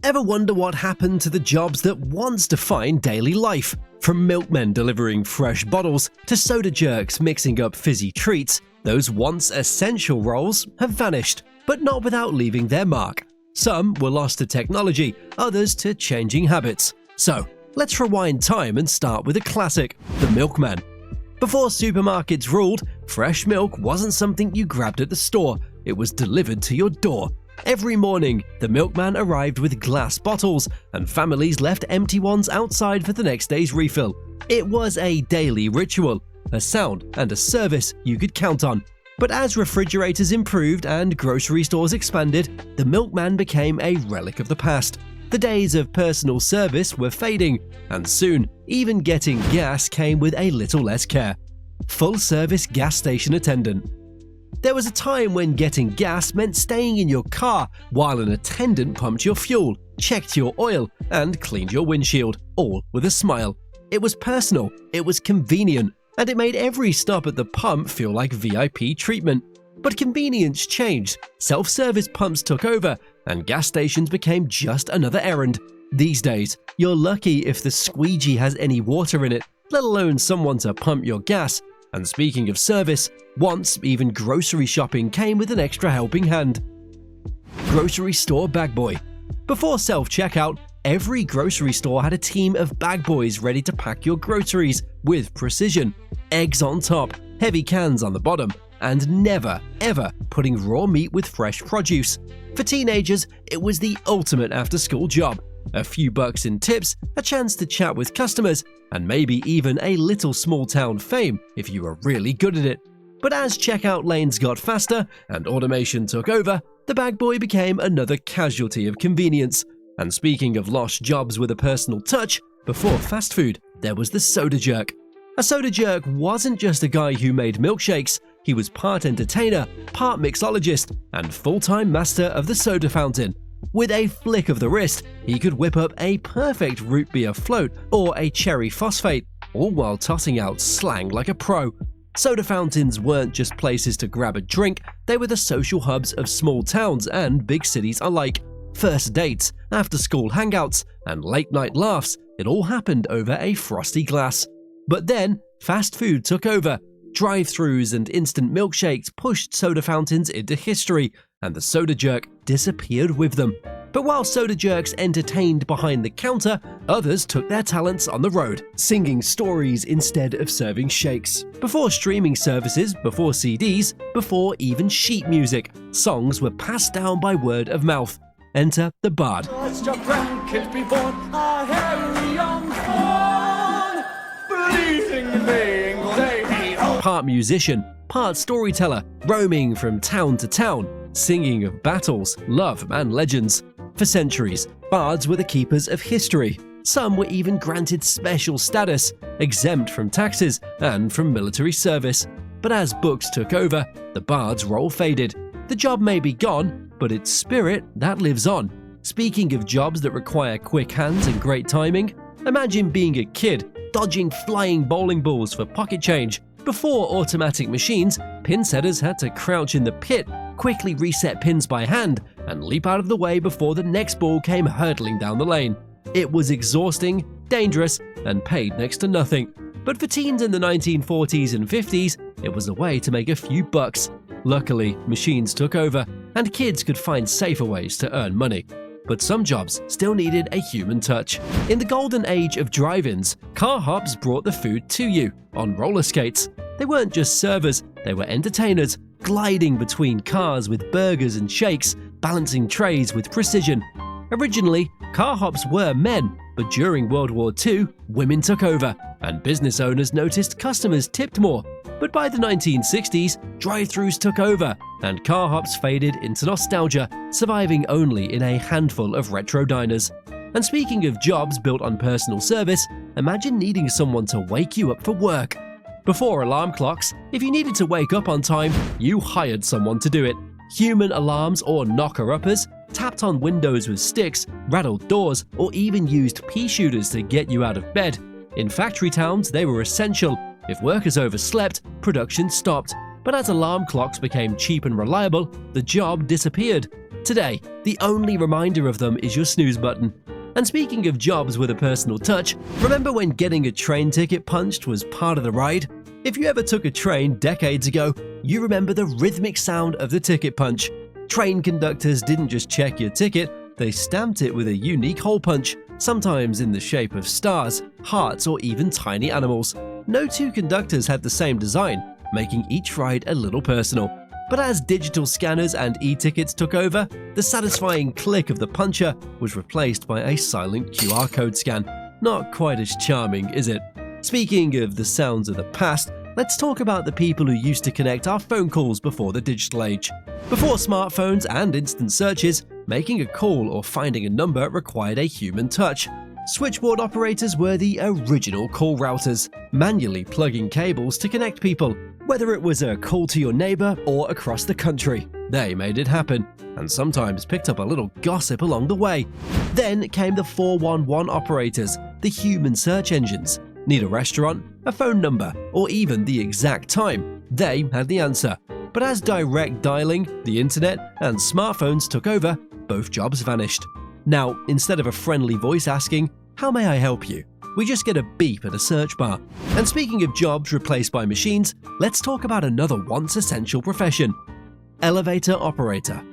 Ever wonder what happened to the jobs that once defined daily life? From milkmen delivering fresh bottles to soda jerks mixing up fizzy treats, those once essential roles have vanished, but not without leaving their mark. Some were lost to technology, others to changing habits. So, let's rewind time and start with a classic, the milkman. Before supermarkets ruled, fresh milk wasn't something you grabbed at the store, it was delivered to your door. Every morning, the milkman arrived with glass bottles, and families left empty ones outside for the next day's refill. It was a daily ritual, a sound and a service you could count on. But as refrigerators improved and grocery stores expanded, the milkman became a relic of the past. The days of personal service were fading, and soon, even getting gas came with a little less care. Full-service gas station attendant. There was a time when getting gas meant staying in your car while an attendant pumped your fuel, checked your oil, and cleaned your windshield, all with a smile. It was personal, it was convenient, and it made every stop at the pump feel like VIP treatment. But convenience changed, self-service pumps took over, and gas stations became just another errand. These days, you're lucky if the squeegee has any water in it, let alone someone to pump your gas. And speaking of service, once even grocery shopping came with an extra helping hand. Grocery store bag boy. Before self-checkout, every grocery store had a team of bag boys ready to pack your groceries with precision. Eggs on top, heavy cans on the bottom, and never, ever putting raw meat with fresh produce. For teenagers, it was the ultimate after-school job. A few bucks in tips, a chance to chat with customers, and maybe even a little small-town fame if you were really good at it. But as checkout lanes got faster and automation took over, the bag boy became another casualty of convenience. And speaking of lost jobs with a personal touch, before fast food, there was the soda jerk. A soda jerk wasn't just a guy who made milkshakes, he was part entertainer, part mixologist, and full-time master of the soda fountain. With a flick of the wrist, he could whip up a perfect root beer float or a cherry phosphate, all while tossing out slang like a pro. Soda fountains weren't just places to grab a drink, they were the social hubs of small towns and big cities alike. First dates, after-school hangouts, and late-night laughs, it all happened over a frosty glass. But then, fast food took over. Drive-thrus and instant milkshakes pushed soda fountains into history, and the soda jerk disappeared with them. But while soda jerks entertained behind the counter, others took their talents on the road, singing stories instead of serving shakes. Before streaming services, before CDs, before even sheet music, songs were passed down by word of mouth. Enter the Bard. Part musician, part storyteller, roaming from town to town, singing of battles, love, and legends. For centuries, bards were the keepers of history. Some were even granted special status, exempt from taxes and from military service. But as books took over, the bard's role faded. The job may be gone, but its spirit, that lives on. Speaking of jobs that require quick hands and great timing, imagine being a kid, dodging flying bowling balls for pocket change. Before automatic machines, pin setters had to crouch in the pit, quickly reset pins by hand, and leap out of the way before the next ball came hurtling down the lane. It was exhausting, dangerous, and paid next to nothing. But for teens in the 1940s and 50s, it was a way to make a few bucks. Luckily, machines took over, and kids could find safer ways to earn money. But some jobs still needed a human touch. In the golden age of drive-ins, car hops brought the food to you on roller skates. They weren't just servers, they were entertainers, gliding between cars with burgers and shakes, balancing trays with precision. Originally, car hops were men, but during World War II, women took over, and business owners noticed customers tipped more. But by the 1960s, drive-thrus took over, and car hops faded into nostalgia, surviving only in a handful of retro diners. And speaking of jobs built on personal service, imagine needing someone to wake you up for work. Before alarm clocks, if you needed to wake up on time, you hired someone to do it. Human alarms or knocker-uppers tapped on windows with sticks, rattled doors, or even used pea shooters to get you out of bed. In factory towns, they were essential. If workers overslept, production stopped. But as alarm clocks became cheap and reliable, the job disappeared. Today, the only reminder of them is your snooze button. And speaking of jobs with a personal touch, remember when getting a train ticket punched was part of the ride? If you ever took a train decades ago, you remember the rhythmic sound of the ticket punch. Train conductors didn't just check your ticket, they stamped it with a unique hole punch, sometimes in the shape of stars, hearts, or even tiny animals. No two conductors had the same design, making each ride a little personal. But as digital scanners and e-tickets took over, the satisfying click of the puncher was replaced by a silent QR code scan. Not quite as charming, is it? Speaking of the sounds of the past, let's talk about the people who used to connect our phone calls before the digital age. Before smartphones and instant searches, making a call or finding a number required a human touch. Switchboard operators were the original call routers, manually plugging cables to connect people. Whether it was a call to your neighbor or across the country, they made it happen, and sometimes picked up a little gossip along the way. Then came the 411 operators, the human search engines. Need a restaurant, a phone number, or even the exact time? They had the answer. But as direct dialing, the internet, and smartphones took over, both jobs vanished. Now, instead of a friendly voice asking, "How may I help you?" we just get a beep at a search bar. And speaking of jobs replaced by machines, let's talk about another once essential profession: elevator operator.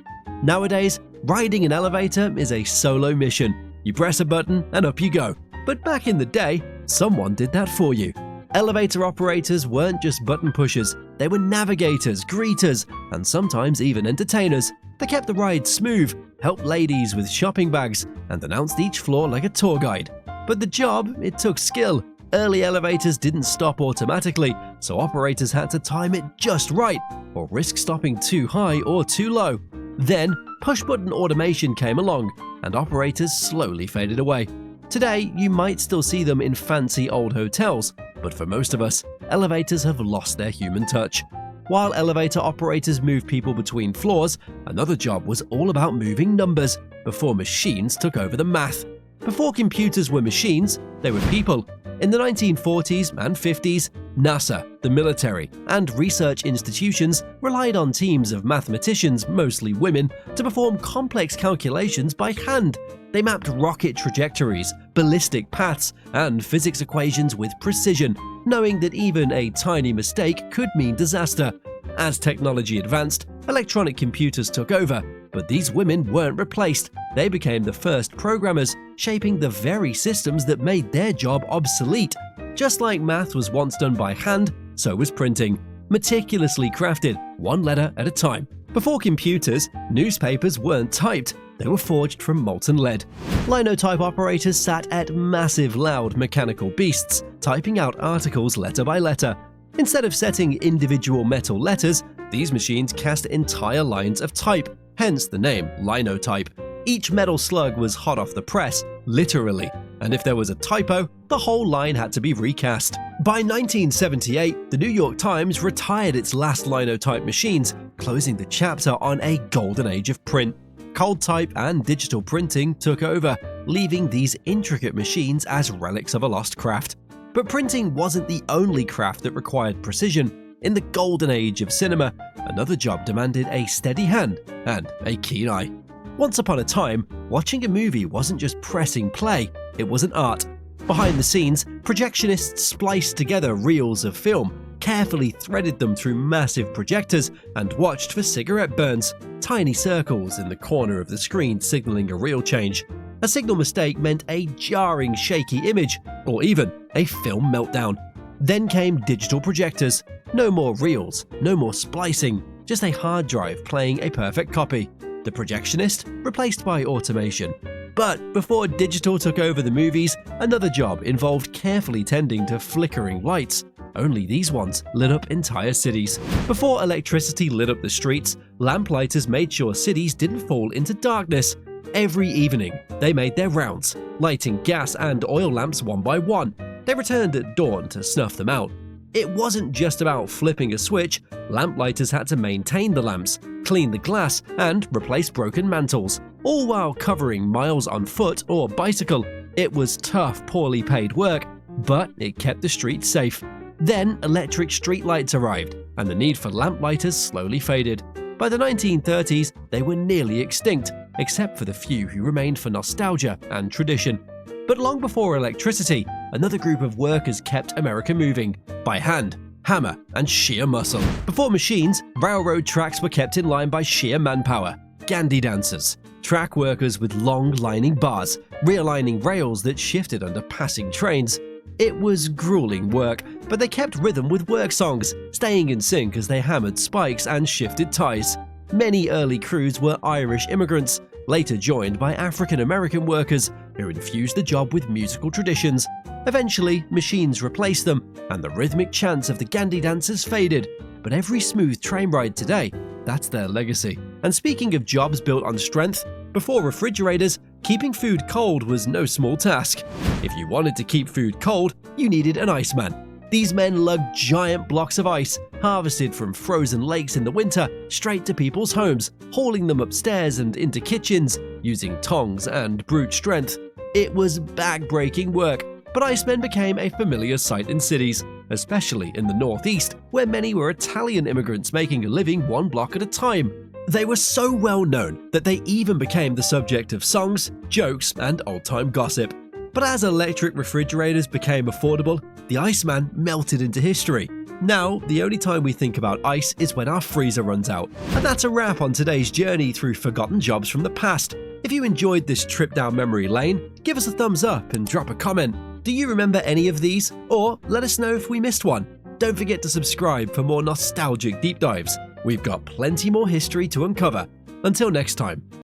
Nowadays, riding an elevator is a solo mission. You press a button and up you go. But back in the day, someone did that for you. Elevator operators weren't just button pushers, they were navigators, greeters, and sometimes even entertainers. They kept the ride smooth, helped ladies with shopping bags, and announced each floor like a tour guide. But the job, it took skill. Early elevators didn't stop automatically, so operators had to time it just right, or risk stopping too high or too low. Then, push-button automation came along, and operators slowly faded away. Today, you might still see them in fancy old hotels, but for most of us, elevators have lost their human touch. While elevator operators moved people between floors, another job was all about moving numbers, before machines took over the math. Before computers were machines, they were people. In the 1940s and 50s, NASA, the military, and research institutions relied on teams of mathematicians, mostly women, to perform complex calculations by hand. They mapped rocket trajectories, ballistic paths, and physics equations with precision, knowing that even a tiny mistake could mean disaster. As technology advanced, electronic computers took over, but these women weren't replaced. They became the first programmers, shaping the very systems that made their job obsolete. Just like math was once done by hand, so was printing, meticulously crafted, one letter at a time. Before computers, newspapers weren't typed, they were forged from molten lead. Linotype operators sat at massive, loud mechanical beasts, typing out articles letter by letter. Instead of setting individual metal letters, these machines cast entire lines of type, hence the name Linotype. Each metal slug was hot off the press, literally, and if there was a typo, the whole line had to be recast. By 1978, the New York Times retired its last Linotype machines, closing the chapter on a golden age of print. Cold type and digital printing took over, leaving these intricate machines as relics of a lost craft. But printing wasn't the only craft that required precision. In the golden age of cinema, another job demanded a steady hand and a keen eye. Once upon a time, watching a movie wasn't just pressing play, it was an art. Behind the scenes, projectionists spliced together reels of film, carefully threaded them through massive projectors, and watched for cigarette burns, tiny circles in the corner of the screen signaling a reel change. A signal mistake meant a jarring, shaky image, or even a film meltdown. Then came digital projectors. No more reels, no more splicing, just a hard drive playing a perfect copy. The projectionist replaced by automation. But before digital took over the movies, another job involved carefully tending to flickering lights. Only these ones lit up entire cities. Before electricity lit up the streets, lamplighters made sure cities didn't fall into darkness. Every evening, they made their rounds, lighting gas and oil lamps one by one. They returned at dawn to snuff them out. It wasn't just about flipping a switch, lamplighters had to maintain the lamps, clean the glass, and replace broken mantles, all while covering miles on foot or bicycle. It was tough, poorly paid work, but it kept the streets safe. Then electric streetlights arrived, and the need for lamplighters slowly faded. By By the 1930s, they were nearly extinct, except for the few who remained for nostalgia and tradition. But long before electricity, another group of workers kept America moving by hand, hammer, and sheer muscle. Before machines, railroad tracks were kept in line by sheer manpower. Gandy Dancers, track workers with long lining bars, realigning rails that shifted under passing trains. It was grueling work, but they kept rhythm with work songs, staying in sync as they hammered spikes and shifted ties. Many early crews were Irish immigrants, later joined by African American workers who infused the job with musical traditions. Eventually, machines replaced them, and the rhythmic chants of the Gandy Dancers faded. But every smooth train ride today, that's their legacy. And speaking of jobs built on strength, before refrigerators, keeping food cold was no small task. If you wanted to keep food cold, you needed an Iceman. These men lugged giant blocks of ice, harvested from frozen lakes in the winter, straight to people's homes, hauling them upstairs and into kitchens, using tongs and brute strength. It was back-breaking work, but Icemen became a familiar sight in cities, especially in the Northeast, where many were Italian immigrants making a living one block at a time. They were so well known that they even became the subject of songs, jokes, and old-time gossip. But as electric refrigerators became affordable, the Iceman melted into history. Now, the only time we think about ice is when our freezer runs out. And that's a wrap on today's journey through forgotten jobs from the past. If you enjoyed this trip down memory lane, give us a thumbs up and drop a comment. Do you remember any of these? Or let us know if we missed one. Don't forget to subscribe for more nostalgic deep dives. We've got plenty more history to uncover. Until next time.